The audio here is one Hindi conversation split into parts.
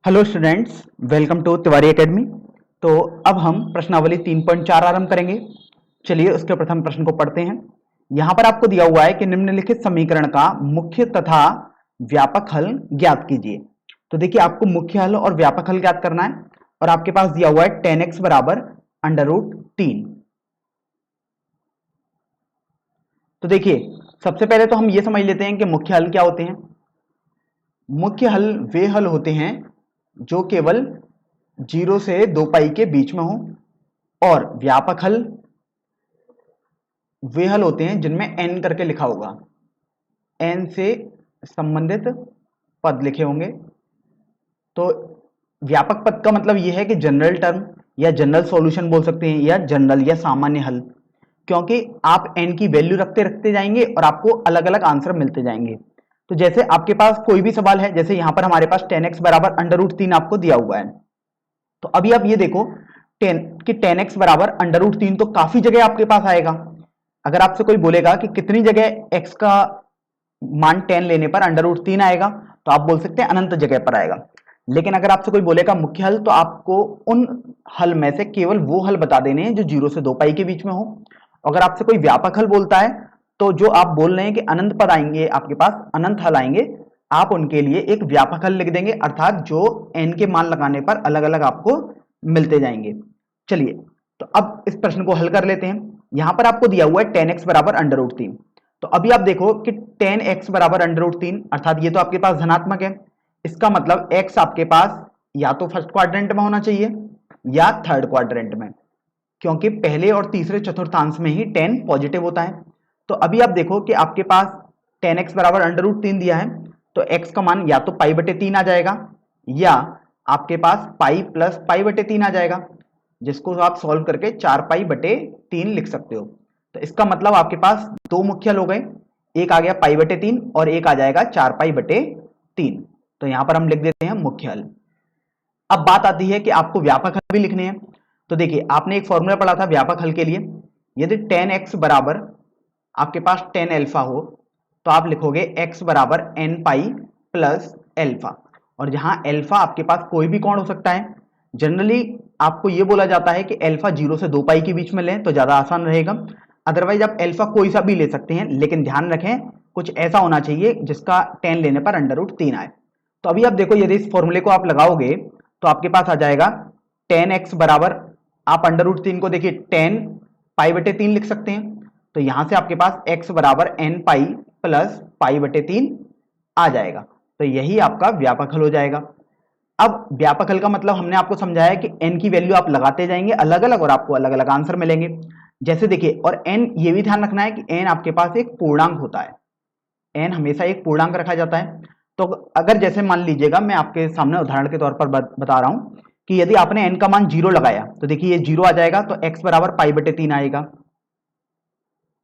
Hello students, welcome to Tiwari academy. तो अब हम प्रश्नावली 3.4 आरंभ करेंगे। चलिए उसके प्रथम प्रश्न को पढ़ते हैं। यहाँ पर आपको दिया हुआ है कि निम्नलिखित समीकरण का मुख्य तथा व्यापक हल ज्ञात कीजिए। तो देखिए, आपको मुख्य हल और व्यापक हल ज्ञात करना है और आपके पास दिया हुआ है tan x बराबर √3। तो देखिए, सबसे पहले तो हम ये समझ लेते हैं कि मुख्य हल क्या होते हैं। मुख्य हल वे हल होते हैं जो केवल 0 से 2 पाई के बीच में हो, और व्यापक हल वे हल होते हैं जिनमें n करके लिखा होगा, n से संबंधित पद लिखे होंगे। तो व्यापक पद का मतलब यह है कि जनरल टर्म या जनरल सॉल्यूशन बोल सकते हैं, या जनरल या सामान्य हल, क्योंकि आप n की वैल्यू रखते रखते जाएंगे और आपको अलग अलग आंसर मिलते जाएंगे। तो जैसे आपके पास कोई भी सवाल है, जैसे यहां पर हमारे पास tan x बराबर √3 आपको दिया हुआ है। तो अभी आप ये देखो कि tan x बराबर √3 तो काफी जगह आपके पास आएगा। अगर आपसे कोई बोलेगा कि कितनी जगह x का मान 10 लेने पर √3 आएगा, तो आप बोल सकते हैं अनंत जगह पर आएगा। लेकिन अगर आपसे कोई बोलेगा मुख्य हल, तो आपको उन हल में से केवल वो हल बता देने हैं जो 0 से 2 पाई के बीच में हो। अगर आपसे कोई व्यापक हल बोलता है, तो जो आप बोल रहे हैं कि अनंत पद आएंगे, आपके पास अनंत हल आएंगे, आप उनके लिए एक व्यापक हल लिख देंगे, अर्थात जो n के मान लगाने पर अलग अलग आपको मिलते जाएंगे। चलिए, तो अब इस प्रश्न को हल कर लेते हैं। यहां पर आपको दिया हुआ है tan x बराबर √3। तो अभी आप देखो कि tan x बराबर √3, अर्थात ये तो आपके पास धनात्मक है। इसका मतलब x आपके पास या तो फर्स्ट क्वाड्रेंट में होना चाहिए या थर्ड क्वाड्रेंट में, क्योंकि पहले और तीसरे चतुर्थांश में ही tan पॉजिटिव होता है। तो अभी आप देखो कि आपके पास tan x बराबर √3 दिया है, तो x का मान या तो π/3 आ जाएगा, या आपके पास पाई प्लस π/3 आ जाएगा, जिसको आप सॉल्व करके 4π/3 लिख सकते हो। तो इसका मतलब आपके पास दो मुख्य हल हो गए, एक आ गया π/3 और एक आ जाएगा 4π/3। तो यहां पर हम लिख देते हैं मुख्य हल। अब बात आती है कि आपको व्यापक हल भी लिखने हैं। तो देखिए, आपने एक फॉर्मूला पढ़ा था व्यापक हल के लिए। यदि tan x बराबर आपके पास tan अल्फा हो, तो आप लिखोगे x बराबर n पाई प्लस अल्फा, और जहां अल्फा आपके पास कोई भी कोण हो सकता है। जनरली आपको यह बोला जाता है कि अल्फा 0 से 2 पाई के बीच में लें तो ज्यादा आसान रहेगा। अदरवाइज आप अल्फा कोई सा भी ले सकते हैं, लेकिन ध्यान रखें कुछ ऐसा होना चाहिए जिसका tan लेने पर √3 आए। तो अभी आप देखो, यदि इस फॉर्मूले को आप लगाओगे तो आपके पास आ जाएगा tan x बराबर, आप √3 को देखिए tan π/3 लिख सकते हैं। तो यहां से आपके पास x बराबर n पाई प्लस π/3 आ जाएगा। तो यही आपका व्यापक हल हो जाएगा। अब व्यापक हल का मतलब हमने आपको समझाया कि n की वैल्यू आप लगाते जाएंगे अलग अलग और आपको अलग अलग आंसर मिलेंगे। जैसे देखिए, और n ये भी ध्यान रखना है कि n आपके पास एक पूर्णांक होता है, n हमेशा एक पूर्णांक रखा जाता है। तो अगर जैसे मान लीजिएगा, मैं आपके सामने उदाहरण के तौर पर बता रहा हूं कि यदि आपने n का मान 0 लगाया, तो देखिए ये 0 आ जाएगा, तो x बराबर π/3 आएगा।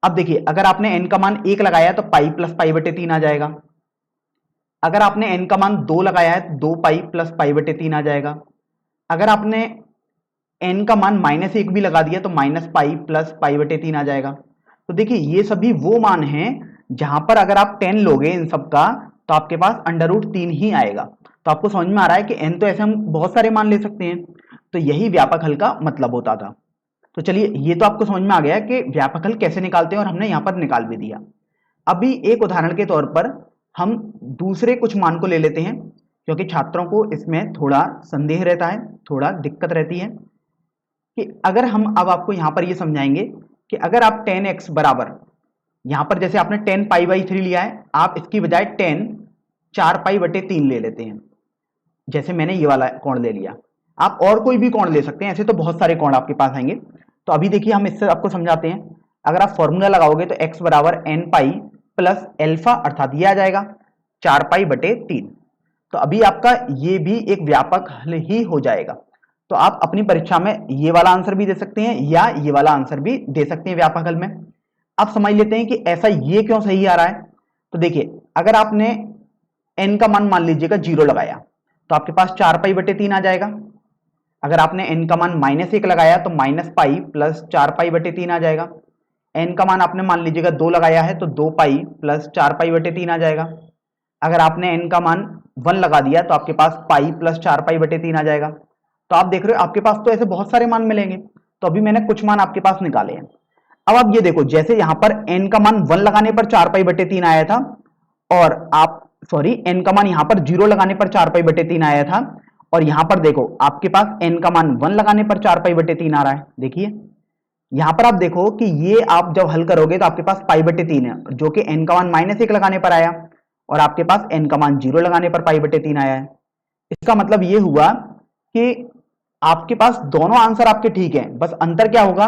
अब देखिए, अगर आपने n का मान 1 लगाया तो पाई प्लस π/3 आ जाएगा। अगर आपने n का मान 2 लगाया है तो 2 पाई प्लस π/3 आ जाएगा। अगर आपने n का मान -1 भी लगा दिया तो माइनस पाई प्लस π/3 आ जाएगा। तो देखिए, ये सभी वो मान हैं जहां पर अगर आप 10 लोगे इन सब का, तो आपके पास √3 ही आएगा। तो आपको समझ में आ रहा है कि n तो ऐसे हम बहुत सारे मान ले सकते हैं। तो यही व्यापक हल का मतलब होता था। तो चलिए, ये तो आपको समझ में आ गया कि व्यापक हल कैसे निकालते हैं, और हमने यहां पर निकाल भी दिया। अभी एक उदाहरण के तौर पर हम दूसरे कुछ मान को ले लेते हैं, क्योंकि छात्रों को इसमें थोड़ा संदेह रहता है, थोड़ा दिक्कत रहती है कि अगर हम, अब आपको यहां पर ये समझाएंगे कि अगर आप tan x बराबर, यहां पर जैसे आपने tan π/3 लिया है, आप इसकी बजाय tan 4π/3 ले लेते हैं। जैसे मैंने ये वाला कोण ले लिया, आप और कोई भी कोण ले सकते हैं, ऐसे तो बहुत सारे कोण आपके पास आएंगे। तो अभी देखिए, हम इससे आपको समझाते हैं। अगर आप फॉर्मूला लगाओगे तो x बराबर n पाई प्लस अल्फा, अर्थात ये आ जाएगा 4π/3। तो अभी आपका ये भी एक व्यापक हल ही हो जाएगा। तो आप अपनी परीक्षा में ये वाला आंसर भी दे सकते हैं या ये वाला आंसर भी दे सकते हैं व्यापक हल में। अब समझ लेते हैं कि ऐसा ये क्यों सही आ रहा है। तो देखिए, अगर आपने n का मान लीजिएगा 0 लगाया, तो आपके पास 4π/3 आ जाएगा। अगर आपने n का मान -1 लगाया तो माइनस पाई प्लस 4π/3 आ जाएगा। n का मान आपने मान लीजिएगा 2 लगाया है तो 2 पाई प्लस 4π/3 आ जाएगा। अगर आपने n का मान 1 लगा दिया तो आपके पास पाई प्लस 4 पाई बटे 3 आ जाएगा। तो आप देख रहे हो आपके पास तो ऐसे बहुत सारे मान मिलेंगे। तो अभी मैंने कुछ मान आपके पास निकाले हैं। अब आप ये देखो, जैसे यहां पर n का मान 1 लगाने पर 4 पाई बटे 3 आया था, और आप सॉरी n का मान यहां पर 0 लगाने पर 4 पाई बटे 3 आया था, और यहां पर देखो आपके पास n का मान 1 लगाने पर 4 पाई बटे 3 आ रहा है। देखिए यहां पर आप देखो कि ये आप जब हल करोगे तो आपके पास पाई बटे 3 है, जो कि n का मान -1 लगाने पर आया, और आपके पास n का मान 0 लगाने पर पाई बटे 3 आया है। इसका मतलब ये हुआ कि आपके पास दोनों आंसर आपके ठीक हैं, बस अंतर क्या होगा,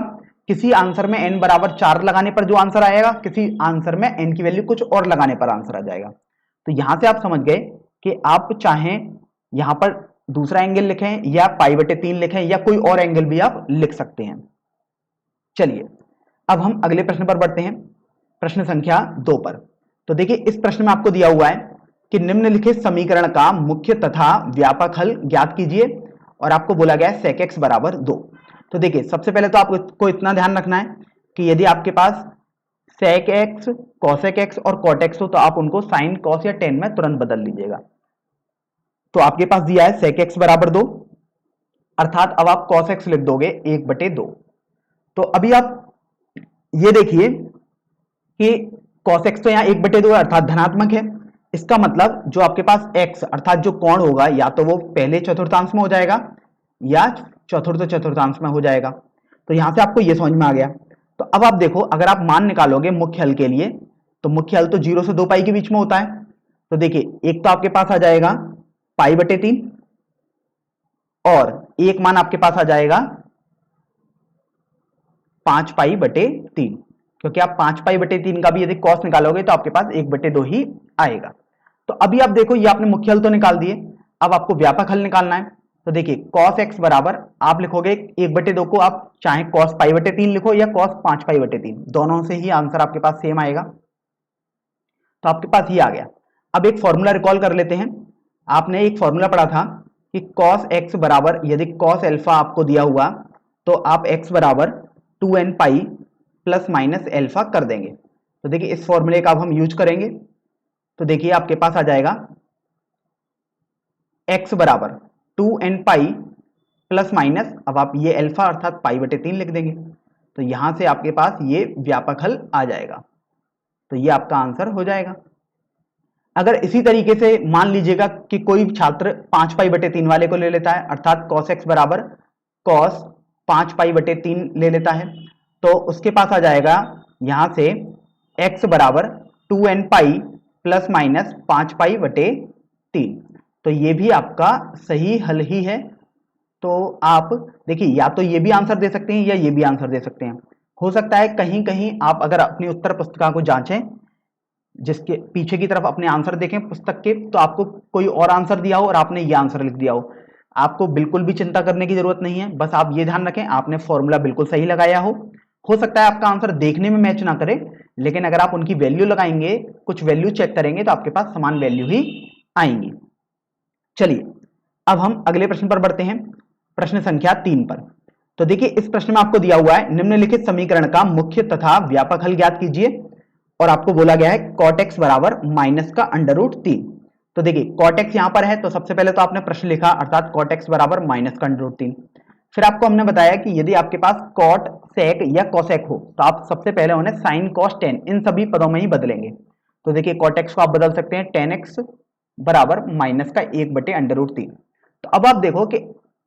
किसी आंसर में n बराबर 4 लगाने पर जो आंसर आएगा, किसी आंसर में n की वैल्यू कुछ और लगाने पर आंसर आ जाएगा। तो यहां से आप समझ गए कि आप चाहें यहां पर दूसरा एंगल लिखें या पाई बटे 3 लिखें या कोई और एंगल भी आप लिख सकते हैं। चलिए अब हम अगले प्रश्न पर बढ़ते हैं, प्रश्न संख्या 2 पर। तो देखिए इस प्रश्न में आपको दिया हुआ है कि निम्नलिखित समीकरण का मुख्य तथा व्यापक हल ज्ञात कीजिए, और आपको बोला गया है sec x बराबर 2। तो देखिए सबसे पहले तो आपको इतना ध्यान रखना है कि यदि आपके पास sec x, cosec x और cot x हो तो आप उनको sin, cos या tan में तुरंत बदल लीजिएगा। तो आपके पास दिया है sec x बराबर 2, अर्थात अब आप cos x लिख दोगे 1/2। तो अभी आप ये देखिए कि cos x तो यहाँ 1/2 है अर्थात धनात्मक है। इसका मतलब जो आपके पास x अर्थात जो कोण होगा या तो वो पहले चतुर्थांश में हो जाएगा या चतुर्थ चतुर्थांश में हो जाएगा। तो यहां से आपको ये समझ में आ गया। तो अब आप देखो अगर आप मान निकालोगे मुख्य हल के लिए, तो मुख्य हल तो 0 से 2 पाई के बीच में होता है। तो देखिए एक तो आपके पास आ जाएगा पाई बटे 3, और एक मान आपके पास आ जाएगा 5 पाई बटे 3, क्योंकि आप 5 पाई बटे 3 का भी यदि कॉस निकालोगे तो आपके पास 1/2 ही आएगा। तो अभी आप देखो ये आपने मुख्य हल तो निकाल दिए, अब आपको व्यापक हल निकालना है। तो देखिए cos x बराबर आप लिखोगे 1/2 को आप चाहे cos पाई बटे 3 लिखो या cos 5 पाई बटे 3, दोनों से ही आंसर आपके पास सेम आएगा। तो आपके पास ये आ गया। अब एक फॉर्मूला रिकॉल कर लेते हैं। आपने एक फॉर्मूला पढ़ा था कि cos x बराबर, यदि cos अल्फा आपको दिया हुआ तो आप x बराबर 2n pi plus minus alpha कर देंगे। तो देखिए इस फॉर्मूले का अब हम यूज करेंगे। तो देखिए आपके पास आ जाएगा x बराबर 2n पाई प्लस माइनस, अब आप ये अल्फा अर्थात पाई बटे 3 लिख देंगे। तो यहां से आपके पास ये व्यापक हल आ जाएगा। तो ये आपका आंसर हो जाएगा। अगर इसी तरीके से मान लीजिएगा कि कोई छात्र 5 पाई बटे 3 वाले को ले लेता है, अर्थात cos x बराबर cos 5 पाई बटे 3 ले लेता है, तो उसके पास आ जाएगा यहां से x बराबर 2n पाई प्लस माइनस 5 पाई बटे 3। तो ये भी आपका सही हल ही है। तो आप देखिए या तो ये भी आंसर दे सकते हैं या ये भी आंसर दे सकते हैं। हो सकता है कहीं कहीं आप अगर अपनी उत्तर पुस्तिका को जांचें, जिसके पीछे की तरफ अपने आंसर देखें पुस्तक के, तो आपको कोई और आंसर दिया हो और आपने ये आंसर लिख दिया हो। आपको बिल्कुल भी चिंता करने की जरूरत नहीं है, बस आप ये ध्यान रखें आपने फॉर्मूला बिल्कुल सही लगाया हो सकता है आपका आंसर देखने में मैच ना करे, लेकिन अगर आप उनकी वैल्यू लगाएंगे, कुछ वैल्यू चेक करेंगे तो आपके पास समान वैल्यू ही आएंगी। चलिए अब हम अगले प्रश्न पर बढ़ते हैं, प्रश्न संख्या 3 पर। तो देखिए इस प्रश्न में आपको दिया हुआ है निम्नलिखित समीकरण का मुख्य तथा व्यापक हल ज्ञात कीजिए, और आपको बोला गया है cot x बराबर माइनस का √3। तो देखिए cot x यहां पर है, तो सबसे पहले तो आपने प्रश्न लिखा अर्थात cot x बराबर माइनस का √3। फिर आपको हमने बताया कि यदि आपके पास cot sec या cosec हो तो आप सबसे पहले उन्हें sin cos tan इन सभी पदों में ही बदलेंगे। तो देखिए cot x को आप बदल सकते हैं tan x बराबर माइनस का 1/√3। तो अब आप देखो कि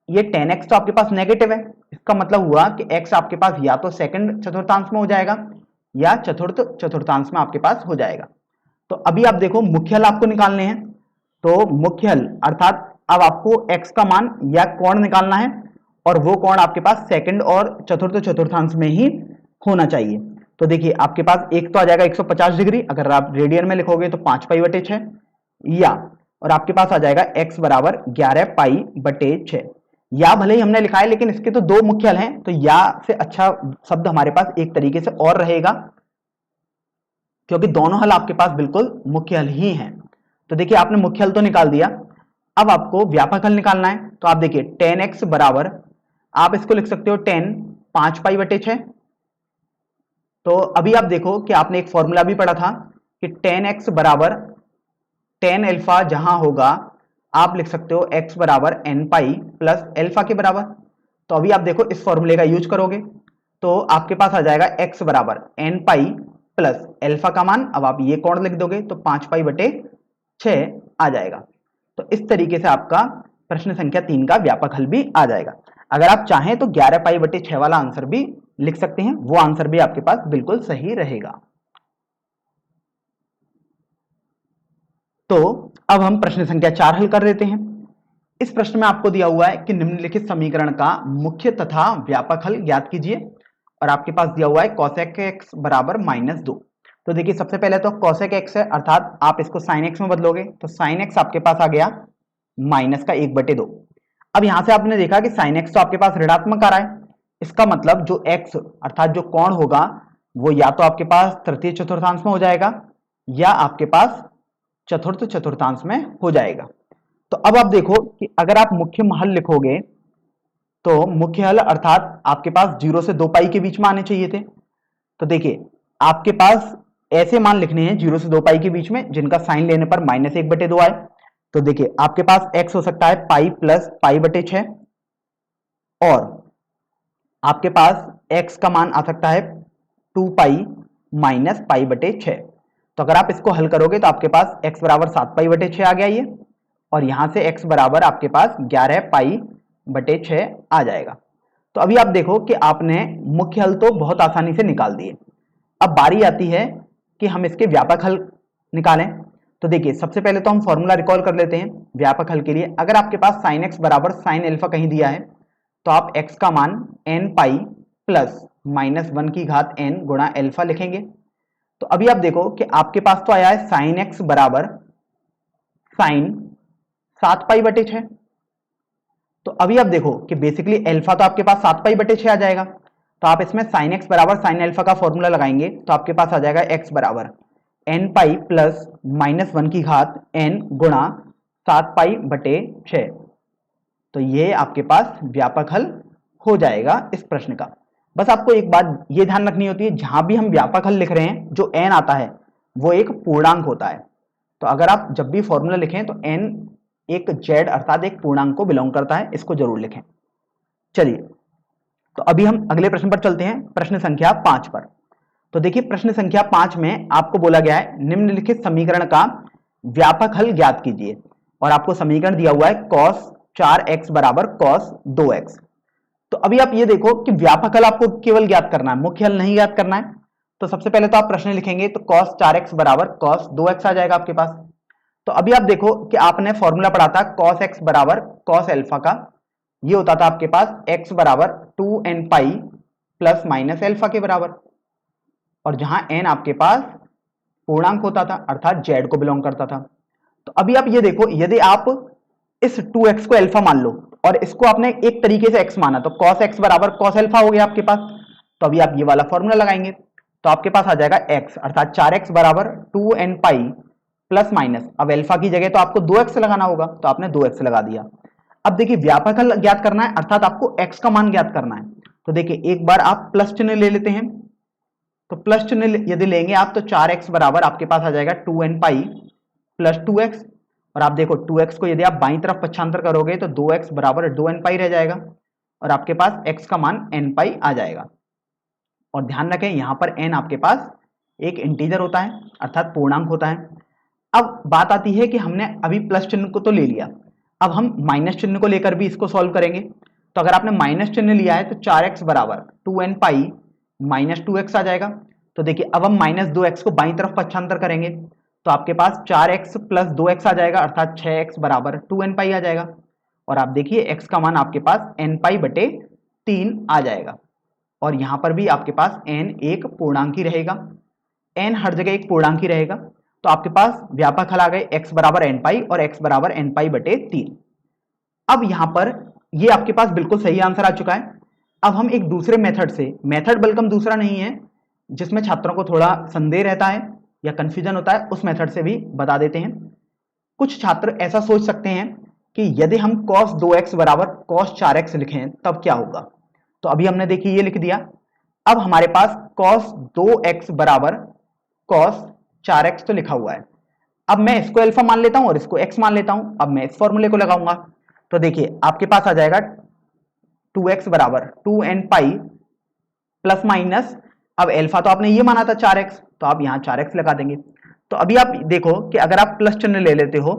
ये tan x तो आपके पास नेगेटिव है, इसका मतलब हुआ कि x आपके पास या तो सेकंड चतुर्थांश में हो जाएगा या चतुर्थ चतुर्थांश में आपके पास हो जाएगा। तो अभी आप देखो मुख्य हल आपको निकालने हैं, तो मुख्य हल अर्थात अब आपको x का मान या कोण निकालना है, और वो कोण आपके पास सेकंड और चतुर्थ चतुर्थांश में ही होना चाहिए। तो देखिए आपके पास एक तो आ जाएगा 150 डिग्री, अगर आप रेडियन में लिखोगे तो 5 पाई बटे 6, या और आपके पास आ जाएगा x बराबर 11 पाई बटे 6। या भले ही हमने लिखा है लेकिन इसके तो दो मुख्य हल हैं, तो या से अच्छा शब्द हमारे पास एक तरीके से और रहेगा, क्योंकि दोनों हल आपके पास बिल्कुल मुख्य हल ही हैं। तो देखिए आपने मुख्य हल तो निकाल दिया, अब आपको व्यापक हल निकालना है। तो आप देखिए tan x बराबर आप इसको लिख सकते हो tan 5 पाई बटे 6। तो अभी आप देखो कि आपने एक फॉर्मूला भी पढ़ा था कि tan x बराबर टेन एल्फा जहां होगा आप लिख सकते हो x बराबर एन पाई प्लस एल्फा के बराबर। तो अभी आप देखो इस फॉर्मूले का यूज करोगे तो आपके पास आ जाएगा x बराबर एन पाई प्लस एल्फा का मान, अब आप ये कोण लिख दोगे तो 5 पाई बटे 6 आ जाएगा। तो इस तरीके से आपका प्रश्न संख्या 3 का व्यापक हल भी आ जाएगा। अगर आप चाहें तो 11 पाई बटे 6 वाला आंसर भी लिख सकते हैं, वो आंसर भी आपके पास बिल्कुल सही रहेगा। तो अब हम प्रश्न संख्या 4 हल कर देते हैं। इस प्रश्न में आपको दिया हुआ है कि निम्नलिखित समीकरण का मुख्य तथा व्यापक हल ज्ञात कीजिए, और आपके पास दिया हुआ है cosec x बराबर -2। तो देखिए सबसे पहले तो cosec x है, अर्थात आप इसको sin x में बदलोगे तो sin x आपके पास आ गया -1/2। अब यहां से आपने देखा कि sin x तो आपके पास ऋणात्मक आ रहा है, इसका मतलब जो x अर्थात जो कोण होगा वो या तो आपके पास तृतीय चतुर्थांश में हो जाएगा या आपके पास चतुर्थ चतुर्थांश में हो जाएगा। तो अब आप देखो कि अगर आप मुख्य हल लिखोगे तो मुख्य हल अर्थात आपके पास 0 से 2 पाई के बीच में आने चाहिए थे। तो देखिए आपके पास ऐसे मान लिखने हैं 0 से 2 पाई के बीच में जिनका साइन लेने पर -1/2 आए। तो देखिए आपके पास x हो सकता है पाई प्लस पाई बटे 6, और आपके पास x का मान आ सकता है 2 पाई माइनस पाई बटे 6। तो अगर आप इसको हल करोगे तो आपके पास x बराबर 7 पाई बटे 6 आ गया ये, और यहां से x बराबर आपके पास 11 पाई बटे 6 आ जाएगा। तो अभी आप देखो कि आपने मुख्य हल तो बहुत आसानी से निकाल दिए। अब बारी आती है कि हम इसके व्यापक हल निकालें। तो देखिए सबसे पहले तो हम फॉर्मूला रिकॉल कर लेते हैं व्यापक हल के लिए। अगर आपके पास sin x बराबर sin एल्फा कहीं दिया है तो आप x का मान n पाई प्लस -1 की घात n गुणा एल्फा लिखेंगे। तो अभी आप देखो कि आपके पास तो आया है sin x बराबर sin 7 पाई बटे 6। तो अभी आप देखो कि बेसिकली एल्फा तो आपके पास 7 पाई बटे 6 आ जाएगा, तो आप इसमें sin x बराबर sin एल्फा का फॉर्मूला लगाएंगे तो आपके पास आ जाएगा x बराबर n पाई प्लस -1 की घात n गुणा 7 पाई बटे 6। तो ये आपके पास व्यापक हल हो जाएगा इस प्रश्न का। बस आपको एक बात ये ध्यान रखनी होती है, जहां भी हम व्यापक हल लिख रहे हैं जो n आता है वो एक पूर्णांक होता है। तो अगर आप जब भी फॉर्मूला लिखें तो n एक z अर्थात एक पूर्णांक को बिलोंग करता है, इसको जरूर लिखें। चलिए तो अभी हम अगले प्रश्न पर चलते हैं, प्रश्न संख्या 5 पर। तो देखिए प्रश्न संख्या 5 में आपको बोला गया है निम्नलिखित समीकरण का व्यापक हल ज्ञात कीजिए, और आपको समीकरण दिया हुआ है cos 4x बराबर cos 2x। तो अभी आप ये देखो कि व्यापक हल आपको केवल ज्ञात करना है, मुख्य हल नहीं ज्ञात करना है। तो सबसे पहले तो आप प्रश्न लिखेंगे तो cos 4x बराबर cos 2x आ जाएगा आपके पास। तो अभी आप देखो कि आपने फॉर्मूला पढ़ा था cos x बराबर cos एल्फा का, ये होता था आपके पास x बराबर 2n pi plus minus alpha के बराबर, और जहां n आपके पास पूर्णांक होता था अर्थात z को बिलोंग करता था। तो अभी आप ये देखो यदि आप इस 2x को एल्फा मान लो और इसको आपने एक तरीके से x माना तो cos x बराबर cos एल्फा हो गया आपके पास। तो अभी आप ये वाला फॉर्मूला लगाएंगे तो आपके पास आ जाएगा x अर्थात 4x बराबर 2n पाई प्लस माइनस, अब एल्फा की जगह तो आपको 2x लगाना होगा तो आपने 2x लगा दिया। अब देखिए व्यापक हल ज्ञात करना है अर्थात आपको x का मान ज्ञात करना है। तो देखिए एक बार आप प्लस चिन्ह ले लेते हैं, तो प्लस चिन्ह यदि लेंगे आप तो 4x बराबर आपके पास आ जाएगा 2n पाई प्लस 2x, और आप देखो 2x को यदि आप बाईं तरफ पक्षांतर करोगे तो 2x बराबर 2n पाई रह जाएगा, और आपके पास x का मान n पाई आ जाएगा। और ध्यान रखें यहां पर n आपके पास एक इंटीजर होता है अर्थात पूर्णांक होता है। अब बात आती है कि हमने अभी प्लस चिन्ह को तो ले लिया, अब हम माइनस चिन्ह को लेकर भी इसको सॉल्व करेंगे। तो अगर आपने माइनस चिन्ह लिया है तो 4x बराबर 2n पाई माइनस 2x आ जाएगा। तो देखिए अब हम माइनस 2x को बाईं तरफ पक्षांतर करेंगे तो आपके पास 4x प्लस 2x आ जाएगा अर्थात 6x बराबर 2n पाई आ जाएगा, और आप देखिए x का मान आपके पास n पाई बटे 3 आ जाएगा, और यहां पर भी आपके पास n एक पूर्णांक ही रहेगा, n हर जगह एक पूर्णांक ही रहेगा। तो आपके पास व्यापक हल आ गए x बराबर n पाई और x बराबर n पाई बटे 3। अब यहां पर ये आपके पास बिल्कुल सही आंसर आ चुका है। अब हम एक दूसरे मेथड से, मेथड बल्कि दूसरा नहीं है जिसमें छात्रों को थोड़ा संदेह रहता है या कंफ्यूजन होता है, उस मेथड से भी बता देते हैं। कुछ छात्र ऐसा सोच सकते हैं कि यदि हम cos 2x बराबर cos 4x लिखें तब क्या होगा। तो अभी हमने देखिए ये लिख दिया, अब हमारे पास cos 2x बराबर cos 4x तो लिखा हुआ है। अब मैं इसको अल्फा मान लेता हूं और इसको एक्स मान लेता हूं। अब मैं इस फॉर्मूले को लगाऊंगा तो देखिए आपके पास आ जाएगा 2x बराबर 2n पाई प्लस माइनस, अब अल्फा तो आपने ये माना था 4x, तो आप यहां 4x लगा देंगे। तो अभी आप देखो कि अगर आप प्लस चिन्ह ले लेते हो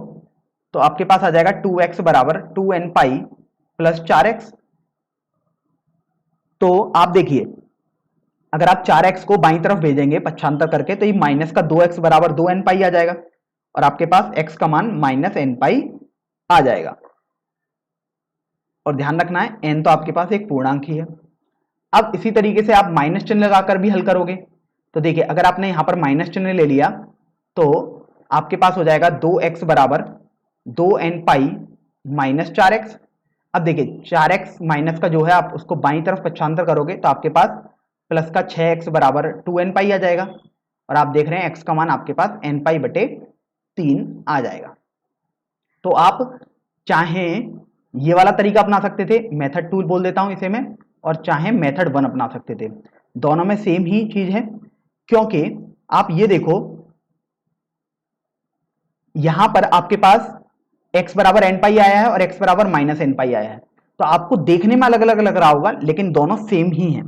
तो आपके पास आ जाएगा 2x बराबर 2n पाई प्लस 4x। तो आप देखिए अगर आप 4x को बाईं तरफ भेजेंगे पक्षांतर करके तो ये माइनस का 2x बराबर 2n पाई आ जाएगा और आपके पास x का मान माइनस n पाई आ जाएगा। और ध्यान रखना है n तो आपके पास एक पूर्णांक ही है। अब इसी तरीके से आप माइनस चिन्ह लगाकर भी हल करोगे तो देखिए अगर आपने यहां पर माइनस चिन्ह ले लिया तो आपके पास हो जाएगा 2x बराबर 2n पाई माइनस 4x। अब देखिए 4x माइनस का जो है आप उसको बाईं तरफ पक्षांतर करोगे तो आपके पास प्लस का 6x बराबर 2n पाई आ जाएगा और आप देख रहे हैं x का मान आपके पास n पाई बटे 3 आ जाएगा। तो आप चाहें ये वाला तरीका अपना सकते थे, मेथड 2 बोल देता हूं इसे मैं, और चाहे मेथड 1 अपना सकते थे, दोनों में सेम ही चीज है। क्योंकि आप ये देखो यहां पर आपके पास x बराबर n पाई आया है और x बराबर माइनस n पाई आया है, तो आपको देखने में अलग अलग लग रहा होगा लेकिन दोनों सेम ही हैं।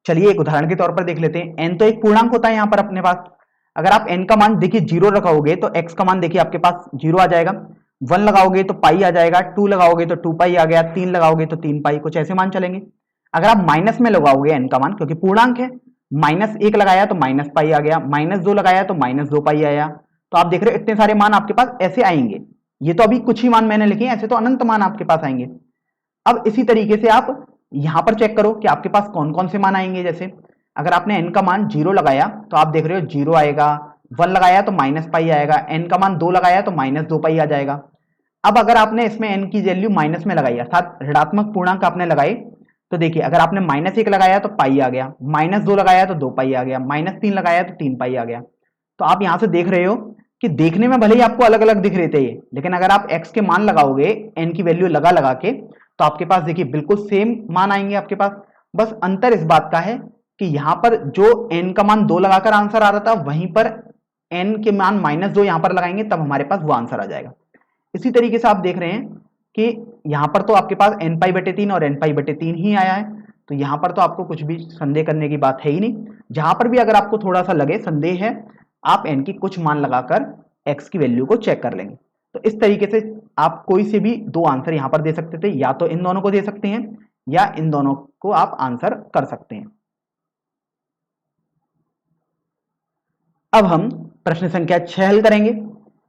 चलिए एक उदाहरण के तौर पर देख लेते हैं। n तो एक पूर्णांक होता है यहां पर अपने पास, अगर आप n का मान देखिए 0 लगाओगे तो x का मान देखिए आपके पास 0 आ जाएगा, 1 लगाओगे तो पाई आ जाएगा, 2 लगाओगे तो 2 पाई आ गया, 3 लगाओगे तो 3 पाई, कुछ ऐसे मान चलेंगे। अगर आप माइनस में लगाओगे n का मान, क्योंकि पूर्णांक है, माइनस 1 लगाया तो माइनस पाई आ गया, माइनस 2 लगाया तो माइनस 2 पाई आया। तो आप देख रहे हो इतने सारे मान आपके पास ऐसे आएंगे। ये तो अभी कुछ ही मान मैंने लिखे हैं, ऐसे तो अनंत मान आपके पास आएंगे। अब इसी तरीके से आप यहां पर चेक करो कि आपके पास कौन कौन से मान आएंगे। जैसे अगर आपने n का मान 0 लगाया तो आप देख रहे हो 0 आएगा, 1 लगाया तो माइनस पाई आएगा, n का मान 2 लगाया तो माइनस 2 पाई आ जाएगा। अब अगर आपने इसमें n की वैल्यू माइनस में लगाई अर्थात ऋणात्मक पूर्णांक आपने लगाए तो देखिए अगर आपने माइनस 1 लगाया तो पाई आ गया, माइनस 2 लगाया तो 2 पाई आ गया, माइनस 3 लगाया तो 3 पाई आ गया। तो आप यहां से देख रहे हो कि देखने में भले ही आपको अलग अलग दिख रहे थे ये, लेकिन अगर आप x के मान लगाओगे n की वैल्यू लगा लगा के तो आपके पास देखिए बिल्कुल सेम मान आएंगे आपके पास। बस अंतर इस बात का है कि यहां पर जो n का मान 2 लगाकर आंसर आ रहा था वहीं पर n के मान माइनस 2 यहां पर लगाएंगे तब हमारे पास वो आंसर आ जाएगा। इसी तरीके से आप देख रहे हैं कि यहां पर तो आपके पास n पाई बटे 3 और n पाई बटे 3 ही आया है, तो यहां पर तो आपको कुछ भी संदेह करने की बात है ही नहीं। जहां पर भी अगर आपको थोड़ा सा लगे संदेह है आप n की कुछ मान लगाकर x की वैल्यू को चेक कर लेंगे। तो इस तरीके से आप कोई से भी दो आंसर यहां पर दे सकते थे, या तो इन दोनों को दे सकते हैं या इन दोनों को आप आंसर कर सकते हैं। अब हम प्रश्न संख्या 6 हल करेंगे।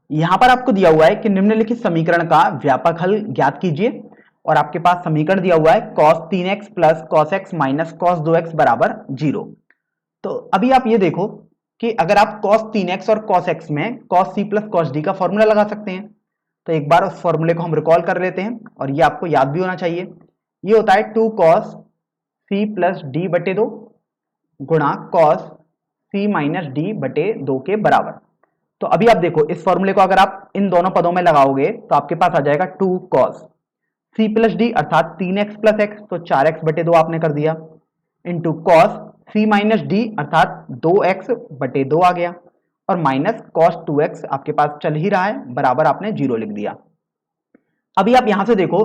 यहां पर आपको दिया हुआ है कि निम्नलिखित समीकरण का व्यापक हल ज्ञात कीजिए और आपके पास समीकरण दिया हुआ है cos 3x plus cos x minus cos 2x बराबर 0। तो अभी आप ये देखो कि अगर आप cos 3x और cos x में cos c plus cos d का फॉर्मूला लगा सकते हैं, तो एक बार उस फॉर्मूले को हम रिकॉल कर लेते हैं और ये आपको याद भी होना चाहिए। ये होता है 2 cos c प्लस d बटे 2 गुणा cos c माइनस d बटे 2 के बराबर। तो अभी आप देखो इस फॉर्मूले को अगर आप इन दोनों पदों में लगाओगे तो आपके पास आ जाएगा 2 cos c प्लस डी अर्थात 3x प्लस एक्स, तो 4x बटे 2 आपने कर दिया, into cos c minus D अर्थात 2x बटे 2 आ गया, और माइनस cos 2x आपके पास चल ही रहा है बराबर आपने 0 लिख दिया। अभी आप यहां से देखो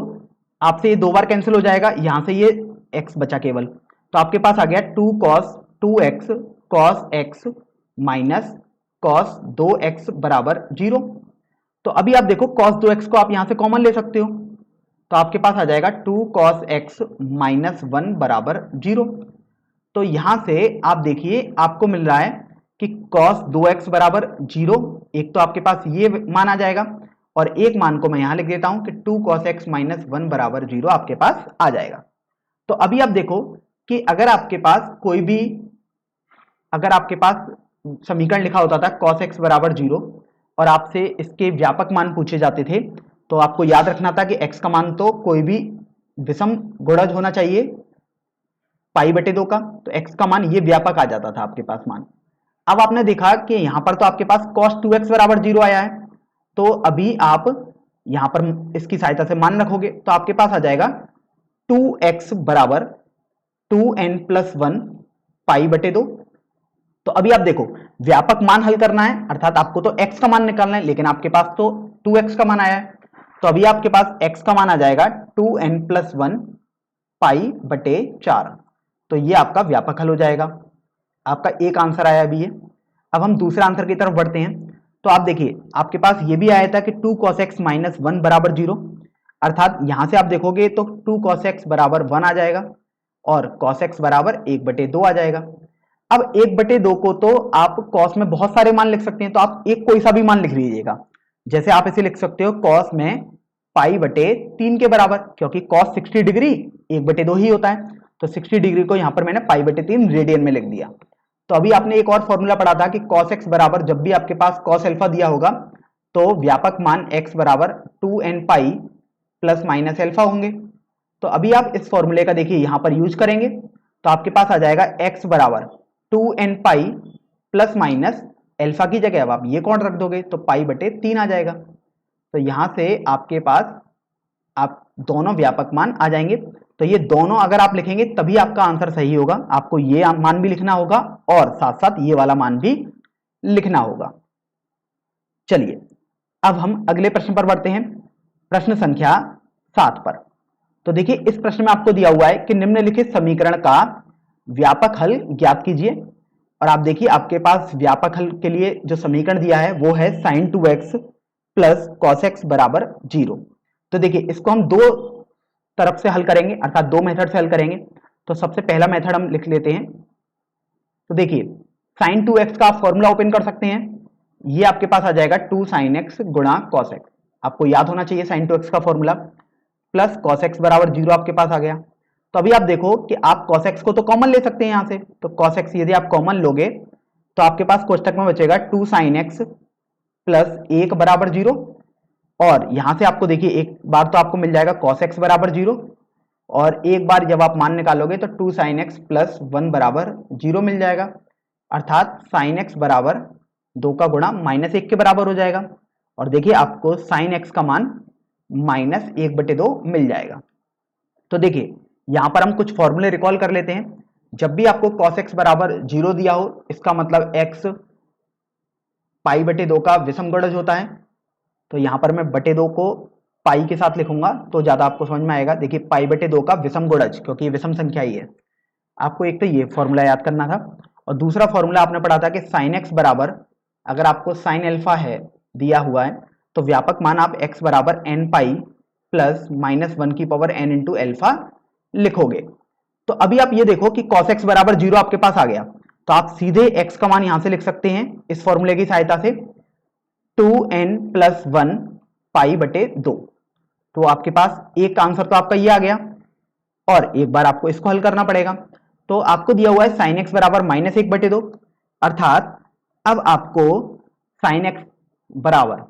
आपसे ये 2 बार कैंसिल हो जाएगा, यहां से ये x बचा केवल, तो आपके पास आ गया 2 cos 2x cos x minus cos 2x बराबर 0। तो अभी आप देखो cos 2x को आप यहां से कॉमन ले सकते हो, तो आपके पास आ जाएगा 2 cos x माइनस 1 बराबर 0। तो यहां से आप देखिए आपको मिल रहा है कि cos 2x बराबर 0, एक तो आपके पास ये मान आ जाएगा और एक मान को मैं यहां लिख देता हूं कि 2 cos x माइनस 1 बराबर 0 आपके पास आ जाएगा। तो अभी आप देखो कि अगर आपके पास कोई भी अगर आपके पास समीकरण लिखा होता था cos x बराबर 0 और आपसे इसके व्यापक मान पूछे जाते थे, तो आपको याद रखना था कि x का मान तो कोई भी विषम गुणज होना चाहिए पाई बटे 2 का, तो x का मान ये व्यापक आ जाता था आपके पास मान। अब आपने देखा कि यहां पर तो आपके पास cos 2x बराबर 0 आया है, तो अभी आप यहां पर इसकी सहायता से मान रखोगे तो आपके पास आ जाएगा 2x बराबर 2n प्लस 1 पाई बटे 2, तो अभी आप देखो, व्यापक मान हल करना है, अर्थात आपको तो x का मान निकालना है, लेकिन आपके पास तो 2x का मान आया है, तो अभी आपके पास x का मान आ जाएगा 2n+1 पाई बटे 4। तो ये आपका व्यापक हल हो जाएगा, आपका एक आंसर आया अभी ये। अब हम दूसरे आंसर की तरफ बढ़ते हैं। तो आप देखिए, आपके पास ये भी आया था कि 2 cos x - 1 बराबर 0, अर्थात यहां से आप देखोगे तो 2 cos x बराबर 1 आ जाएगा और cos x बराबर 1/2 आ जाएगा। अब 1/2 को तो आप cos में बहुत सारे मान लिख सकते हैं, तो आप एक कोई सा भी मान लिख लीजिएगा। जैसे आप इसे लिख सकते हो cos में π/3 के बराबर, क्योंकि cos 60 डिग्री 1/2 ही होता है, तो 60 डिग्री को यहां पर मैंने π/3 रेडियन में लिख दिया। तो अभी आपने एक और फॉर्मूला पढ़ा था कि cos x बराबर, जब भी आपके पास cos अल्फा दिया होगा तो व्यापक मान x बराबर 2n pi plus minus alpha होंगे। तो अभी आप इस फॉर्मूले का देखिए यहां पर यूज करेंगे, तो आपके पास आ जाएगा x बराबर 2n pi plus minus alpha की जगह अब आप ये कौन रख दोगे तो π/3 आ जाएगा। तो यहां से आपके पास आप दोनों व्यापक मान आ जाएंगे। तो ये दोनों अगर आप लिखेंगे तभी आपका आंसर सही होगा, आपको ये मान भी लिखना होगा और साथ साथ ये वाला मान भी लिखना होगा। चलिए अब हम अगले प्रश्न पर बढ़ते हैं, प्रश्न संख्या 7 पर। तो देखिए इस प्रश्न में आपको दिया हुआ है कि निम्नलिखित समीकरण का व्यापक हल ज्ञात कीजिए। और आप देखिए आपके पास व्यापक हल के लिए जो समीकरण दिया है वो है sin 2x plus cos x बराबर 0। तो देखिए इसको हम दो तरफ से हल करेंगे, अर्थात दो मेथड से हल करेंगे। तो सबसे पहला मेथड हम लिख लेते हैं। तो देखिए sin 2x का आप फॉर्मूला ओपन कर सकते हैं, ये आपके पास आ जाएगा 2 sin x गुणा cos x, आपको याद होना चाहिए sin 2x का फॉर्मूला, प्लस cos x बराबर 0 आपके पास आ गया। तो अभी आप देखो कि आप cos x को तो कॉमन ले सकते हैं यहां से, तो cos x यदि आप कॉमन लोगे तो आपके पास कोष्टक में बचेगा 2 sin x प्लस 1 बराबर 0, और यहां से आपको देखिए एक बार तो आपको मिल जाएगा cos x बराबर 0, और एक बार जब आप मान निकालोगे तो 2 sin x प्लस 1 बराबर 0 मिल जाएगा, अर्थात sin x बराबर 2 का गुणा -1 के बराबर हो जाएगा। और देखिए आपको sin x का मान -1/2 मिल जाएगा। तो देखिए यहां पर हम कुछ फॉर्मूले रिकॉल कर लेते हैं। जब भी आपको cos x बराबर 0 दिया हो, इसका मतलब x π/2 का विषम गुणज होता है। तो यहां पर मैं /2 को पाई के साथ लिखूंगा तो ज्यादा आपको समझ में आएगा। देखिए π/2 का विषम गुणज, क्योंकि ये विषम संख्या ही है। आपको एक तो ये फॉर्मूला याद करना था, और दूसरा फॉर्मूला आपने पढ़ा था कि sin x बराबर, अगर आपको sin अल्फा है दिया हुआ है तो व्यापक मान आप x बराबर n पाई प्लस -1 की पावर n इंटू अल्फा लिखोगे। तो अभी आप ये देखो कि cos x बराबर 0 आपके पास आ गया, तो आप सीधे x का मान यहां से लिख सकते हैं इस फॉर्मूले की सहायता से 2n+1 π/2। तो आपके पास एक आंसर तो आपका ये आ गया, और एक बार आपको इसको हल करना पड़ेगा। तो आपको दिया हुआ है sin x बराबर -1/2, अर्थात अब आपको sin x बराबर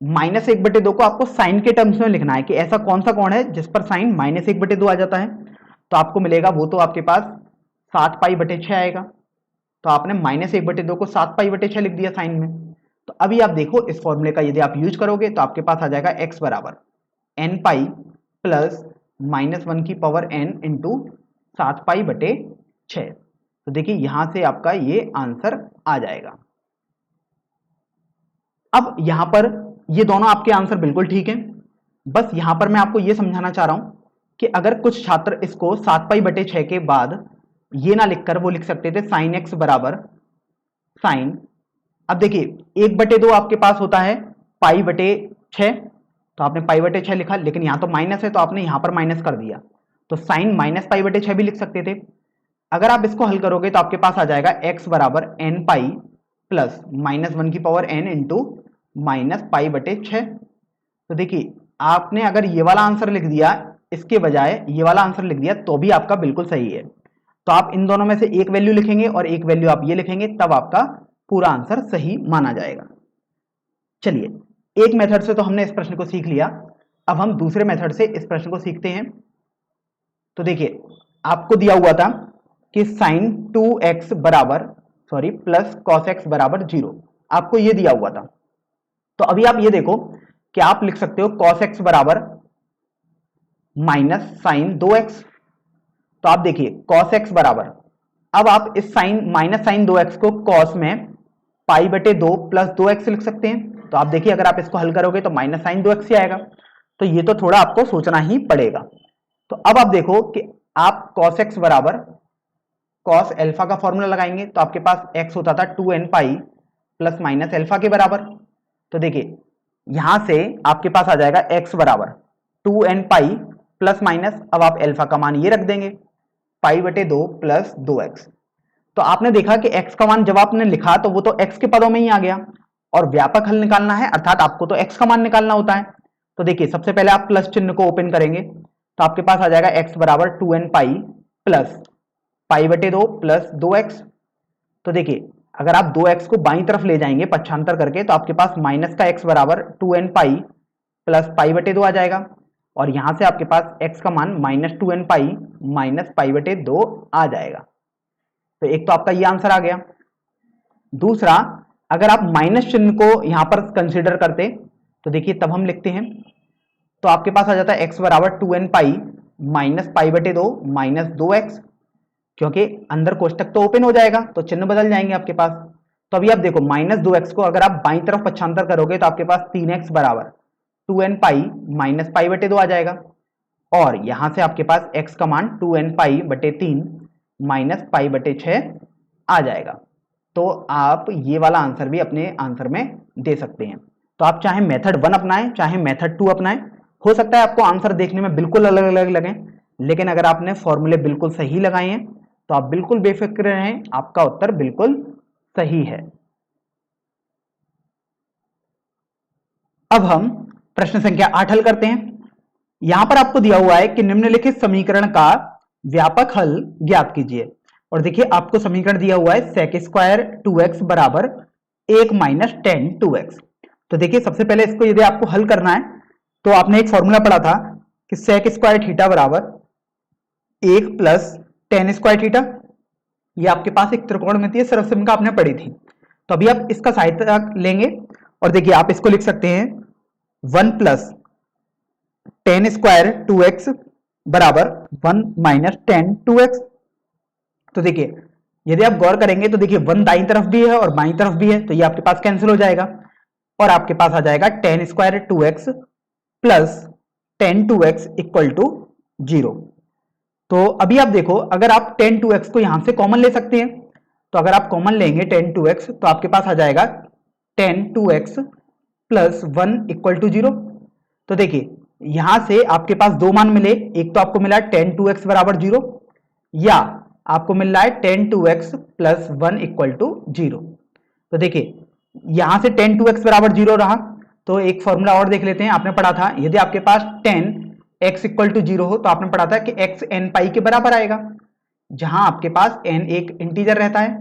-1/2 को आपको साइन के टर्म्स में लिखना है कि ऐसा कौन सा कोण है जिस पर साइन -1/2 आ जाता है। तो आपको मिलेगा वो तो आपके पास 7 π/6 आएगा। तो आपने -1/2 को 7 π/6 लिख दिया साइन में। तो अभी आप देखो इस फॉर्मूले का यदि आप यूज करोगे तो आपके पास आ जाएगा x बराबर n पाई प्लस -1 की पावर n इंटू 7 π/6। तो देखिए यहां से आपका ये आंसर आ जाएगा। अब यहां पर ये दोनों आपके आंसर बिल्कुल ठीक हैं, बस यहां पर मैं आपको ये समझाना चाह रहा हूं कि अगर कुछ छात्र इसको 7 π/6 के बाद ये ना लिखकर वो लिख सकते थे sin x बराबर साइन, अब देखिए 1/2 आपके पास होता है π/6, तो आपने π/6 लिखा, लेकिन यहां तो माइनस है तो आपने यहां पर माइनस कर दिया, तो साइन -π/6 भी लिख सकते थे। अगर आप इसको हल करोगे तो आपके पास आ जाएगा x बराबर n पाई प्लस -1 की पावर n इंटू -π/6। तो देखिए आपने अगर ये वाला आंसर लिख दिया इसके बजाय ये वाला आंसर लिख दिया तो भी आपका बिल्कुल सही है। तो आप इन दोनों में से एक वैल्यू लिखेंगे और एक वैल्यू आप ये लिखेंगे, तब आपका पूरा आंसर सही माना जाएगा। चलिए एक मेथड से तो हमने इस प्रश्न को सीख लिया, अब हम दूसरे मेथड से इस प्रश्न को सीखते हैं। तो देखिए आपको दिया हुआ था कि sin 2x बराबर प्लस cos x बराबर 0, आपको ये दिया हुआ था। तो अभी आप ये देखो कि आप लिख सकते हो cos x बराबर माइनस sin 2x। तो आप देखिए cos x बराबर अब आप इस साइन माइनस साइन 2x को कॉस में पाई बटे 2 प्लस 2x लिख सकते हैं। तो आप देखिए अगर आप इसको हल करोगे तो माइनस साइन 2x ही आएगा। तो ये तो थोड़ा आपको सोचना ही पड़ेगा। तो अब आप देखो कि आप cos x बराबर cos एल्फा का फॉर्मूला लगाएंगे तो आपके पास x होता था 2n pi plus minus alpha के बराबर। तो देखिए यहां से आपके पास आ जाएगा x बराबर 2n पाई प्लस माइनस, अब आप एल्फा का मान ये रख देंगे पाई बटे 2 प्लस 2x। तो आपने देखा कि x का मान जब आपने लिखा तो वो तो x के पदों में ही आ गया, और व्यापक हल निकालना है अर्थात आपको तो x का मान निकालना होता है। तो देखिए सबसे पहले आप प्लस चिन्ह को ओपन करेंगे तो आपके पास आ जाएगा x बराबर 2n पाई प्लस पाई बटे 2 प्लस 2x। तो देखिए अगर आप 2x को बाईं तरफ ले जाएंगे पक्षांतर करके तो आपके पास माइनस का x बराबर 2n पाई प्लस पाई बटे 2 आ जाएगा, और यहां से आपके पास x का मान minus 2n pi minus pi बटे 2 आ जाएगा। तो एक तो आपका ये आंसर आ गया। दूसरा, अगर आप माइनस चिन्ह को यहां पर कंसीडर करते तो देखिए तब हम लिखते हैं तो आपके पास आ जाता है x बराबर 2n पाई माइनस पाई बटे 2 माइनस 2x, क्योंकि अंदर कोष्टक तो ओपन हो जाएगा तो चिन्ह बदल जाएंगे आपके पास। तो अभी आप देखो माइनस 2x को अगर आप बाईं तरफ पक्षांतर करोगे तो आपके पास 3x बराबर 2n पाई माइनस पाई बटे 2 आ जाएगा, और यहां से आपके पास x का मान 2n पाई बटे 3 माइनस पाई बटे 6 आ जाएगा। तो आप ये वाला आंसर भी अपने आंसर में दे सकते हैं। तो आप चाहे मेथड 1 अपनाएं चाहे मेथड 2 अपनाएं, हो सकता है आपको आंसर देखने में बिल्कुल अलग अलग लगे, लेकिन अगर आपने फॉर्मूले बिल्कुल सही लगाए हैं तो आप बिल्कुल बेफिक्र रहें, आपका उत्तर बिल्कुल सही है। अब हम प्रश्न संख्या 8 हल करते हैं। यहां पर आपको दिया हुआ है कि निम्नलिखित समीकरण का व्यापक हल ज्ञात कीजिए, और देखिए आपको समीकरण दिया हुआ है sec स्क्वायर 2x बराबर 1 माइनस टेन 2x। तो देखिए सबसे पहले इसको यदि आपको हल करना है तो आपने एक फॉर्मूला पढ़ा था कि sec स्क्वायर थीटा बराबर 1 प्लस टेन स्क्वायर थीटा। ये आपके पास एक त्रिकोणमितीय सरलसमीका आपने पढ़ी थी। तो अभी आप इसका सहायता लेंगे और देखिए आप इसको लिख सकते हैं 1 प्लस टेन स्क्वायर 2x बराबर 1 माइनस टेन 2x। तो देखिए यदि आप गौर करेंगे तो देखिए 1 दाईं तरफ भी है और बाईं तरफ भी है, तो ये आपके पास कैंसिल हो जाएगा और आपके पास आ जाएगा ten square 2x plus ten 2x equal to 0। तो अभी आप देखो अगर आप टेन 2x को यहां से कॉमन ले सकते हैं, तो अगर आप कॉमन लेंगे टेन 2x तो आपके पास आ जाएगा ten 2x plus 1 equal to 0। तो देखिए यहां से आपके पास दो मान मिले, एक तो आपको मिला टेन 2x बराबर 0 या आपको मिल रहा है ten 2x plus 1 equal to 0। तो देखिए यहां से टेन 2x बराबर 0 रहा, तो एक फॉर्मूला और देख लेते हैं। आपने पढ़ा था यदि आपके पास टेन x इक्वल टू 0 हो तो आपने पढ़ा था कि x n पाई के बराबर आएगा, जहां आपके पास n एक इंटीजर रहता है,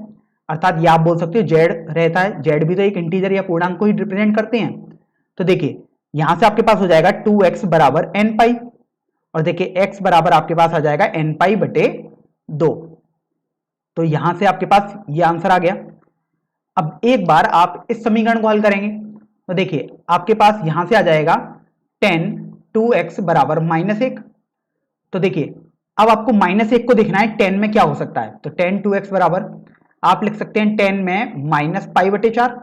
अर्थात ये आप बोल सकते हो z रहता है, z भी तो एक इंटीजर या पूर्णांक को ही रिप्रेजेंट करते हैं। तो देखिए यहां से आपके पास हो जाएगा 2x बराबर n पाई, और देखिए x बराबर आपके पास आ जाएगा n पाई बटे 2। तो यहां से आपके पास ये आंसर आ गया। अब एक बार आप इस समीकरण को हल करेंगे तो देखिए आपके पास यहां से आ जाएगा टेन 2x बराबर माइनस 1। तो देखिए अब आपको माइनस 1 को देखना है 10 में क्या हो सकता है, तो टेन 2x बराबर आप लिख सकते हैं 10 में माइनस पाई बटे 4।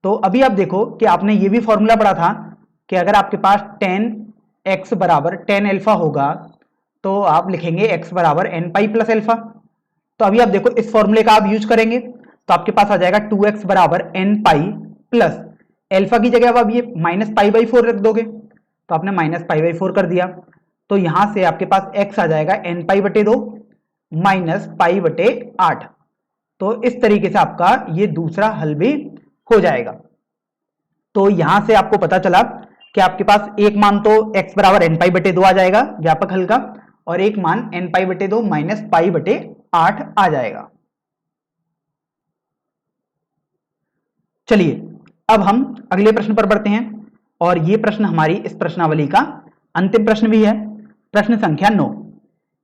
तो अभी आप देखो कि आपने ये भी फॉर्मूला पढ़ा था कि अगर आपके पास 10x बराबर 10 अल्फा होगा तो आप लिखेंगे x बराबर n पाई प्लस अल्फा। तो अभी आप देखो इस फॉर्मूले का आप यूज करेंगे तो आपके पास आ जाएगा 2x बराबर n पाई प्लस अल्फा की जगह अब आप ये माइनस पाई बाई 4 रख दोगे, तो आपने माइनस पाई बाई 4 कर दिया। तो यहां से आपके पास x आ जाएगा n पाई बटे 2 माइनस पाई बटे 8। तो इस तरीके से आपका ये दूसरा हल भी हो जाएगा। तो यहां से आपको पता चला कि आपके पास एक मान तो x बराबर n पाई बटे 2 आ जाएगा व्यापक हल का, और एक मान n पाई बटे 2 माइनस पाई बटे 8 आ जाएगा। चलिए अब हम अगले प्रश्न पर बढ़ते हैं, और ये प्रश्न हमारी इस प्रश्नावली का अंतिम प्रश्न भी है, प्रश्न संख्या 9।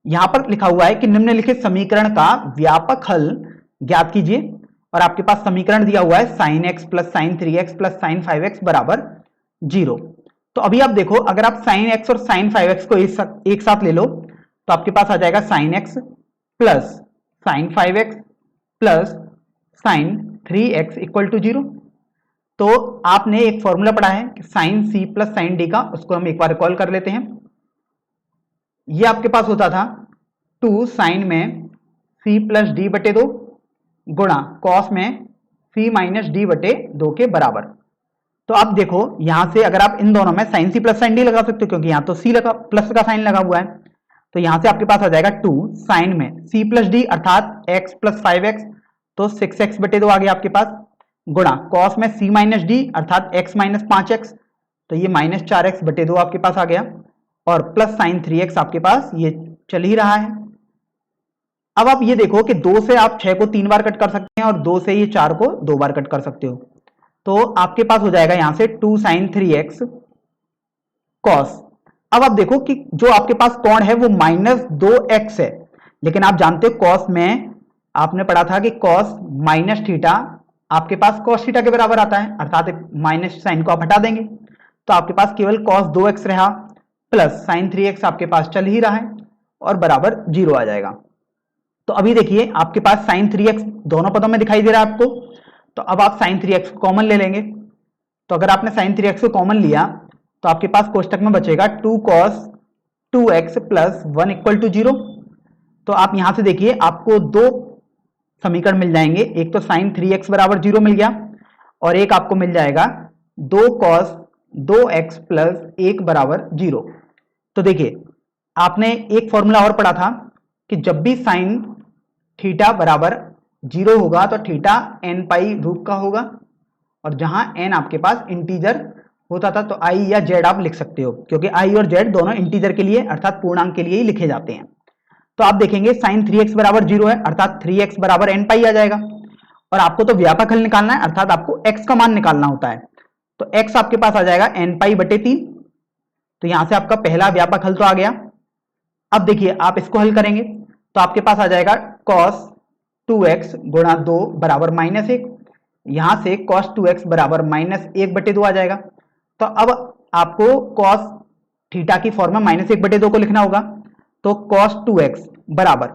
यहां पर लिखा हुआ है कि निम्नलिखित समीकरण का व्यापक हल ज्ञात कीजिए, और आपके पास समीकरण दिया हुआ है sine x plus sine 3x plus sine 5x बराबर 0। तो अभी आप देखो अगर आप साइन x और साइन 5x को एक साथ ले लो तो आपके पास आ जाएगा sine x plus sine 5x plus sine 3x equal to 0। तो आपने एक फॉर्मूला पढ़ा है कि sine c plus sine d का, उसको हम एक बार रिकॉल कर लेते हैं। ये आपके पास होता था 2 साइन में c प्लस डी बटे 2 गुणा कॉस में c माइनस डी बटे 2 के बराबर। तो आप देखो यहां से अगर आप इन दोनों में sine c plus sine D लगा सकते हो, क्योंकि यहां तो c लगा प्लस का साइन लगा हुआ है। तो यहां से आपके पास आ जाएगा 2 साइन में c प्लस डी अर्थात x प्लस 5x, तो 6x बटे 2 आ गया आपके पास, गुणा कॉस में c माइनस डी अर्थात x माइनस 5x, तो ये माइनस 4x बटे 2 आपके पास आ गया, और प्लस साइन 3x आपके पास ये चल ही रहा है। अब आप ये देखो कि 2 से आप 6 को 3 बार कट कर सकते हैं और 2 से ये 4 को 2 बार कट कर सकते हो। तो आपके पास हो जाएगा यहां से 2 साइन 3x कॉस। अब आप देखो कि जो आपके पास कोण है वो माइनस 2x है, लेकिन आप जानते हो कॉस में आपने पढ़ा था कि कॉस माइनस थीटा आपके पास कॉस थीटा के बराबर आता है, अर्थात माइनस साइन को आप हटा देंगे तो आपके पास केवल कॉस 2x रहा, प्लस साइन 3x आपके पास चल ही रहा है और बराबर 0 आ जाएगा। तो अभी देखिए आपके पास साइन 3x दोनों पदों में दिखाई दे रहा है आपको, तो अब आप साइन 3x को कॉमन ले लेंगे। तो अगर आपने साइन 3x को कॉमन लिया तो आपके पास कोष्टक में बचेगा 2 cos 2x plus 1 equal to 0। तो आप यहां से देखिए आपको दो समीकरण मिल जाएंगे, एक तो साइन 3x बराबर 0 मिल गया और एक आपको मिल जाएगा 2 cos 2x प्लस 1 बराबर 0। तो देखिए आपने एक फॉर्मूला और पढ़ा था कि जब भी साइन थीटा बराबर 0 होगा तो थीटा n पाई रूप का होगा, और जहां n आपके पास इंटीजर होता था तो i या z आप लिख सकते हो, क्योंकि i और z दोनों इंटीजर के लिए अर्थात पूर्णांक के लिए ही लिखे जाते हैं। तो आप देखेंगे साइन 3x बराबर 0 है, अर्थात 3x बराबर n पाई आ जाएगा, और आपको तो व्यापक हल निकालना है अर्थात आपको x का मान निकालना होता है। तो x आपके पास आ जाएगा n पाई बटे 3। तो यहां से आपका पहला व्यापक हल तो आ गया। अब देखिए आप इसको हल करेंगे तो आपके पास आ जाएगा cos 2x गुणा 2 बराबर माइनस 1, यहां से cos 2x बराबर माइनस 1 बटे 2 आ जाएगा। तो अब आपको cos थीटा की फॉर्म में माइनस 1 बटे 2 को लिखना होगा, तो cos 2x बराबर,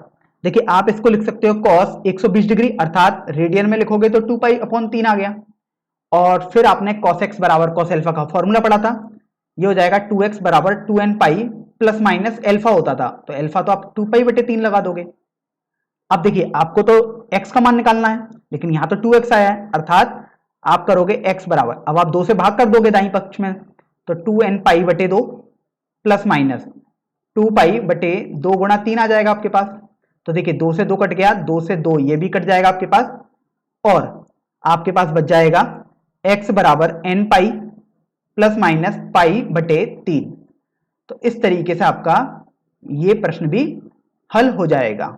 देखिए आप इसको लिख सकते हो cos 120 डिग्री अर्थात रेडियन में लिखोगे तो 2 पाई अपॉन 3 आ गया, और फिर आपने cos x बराबर cos अल्फा का फॉर्मूला पढ़ा था, ये हो जाएगा 2x बराबर 2n pi plus minus alpha होता था, तो अल्फा तो आप 2 पाई बटे 3 लगा दोगे। अब देखिए आपको तो x का मान निकालना है, लेकिन यहां तो 2x आया है, अर्थात आप करोगे x बराबर, अब आप 2 से भाग कर दोगे दाईं पक्ष में, तो 2n पाई बटे 2 प्लस माइनस 2 पाई बटे 2 गुणा 3 आ जाएगा आपके पास। तो देखिए 2 से 2 कट गया, 2 से 2 ये भी कट जाएगा आपके पास, और आपके पास बच जाएगा x बराबर n pi plus minus pi बटे 3। तो इस तरीके से आपका ये प्रश्न भी हल हो जाएगा।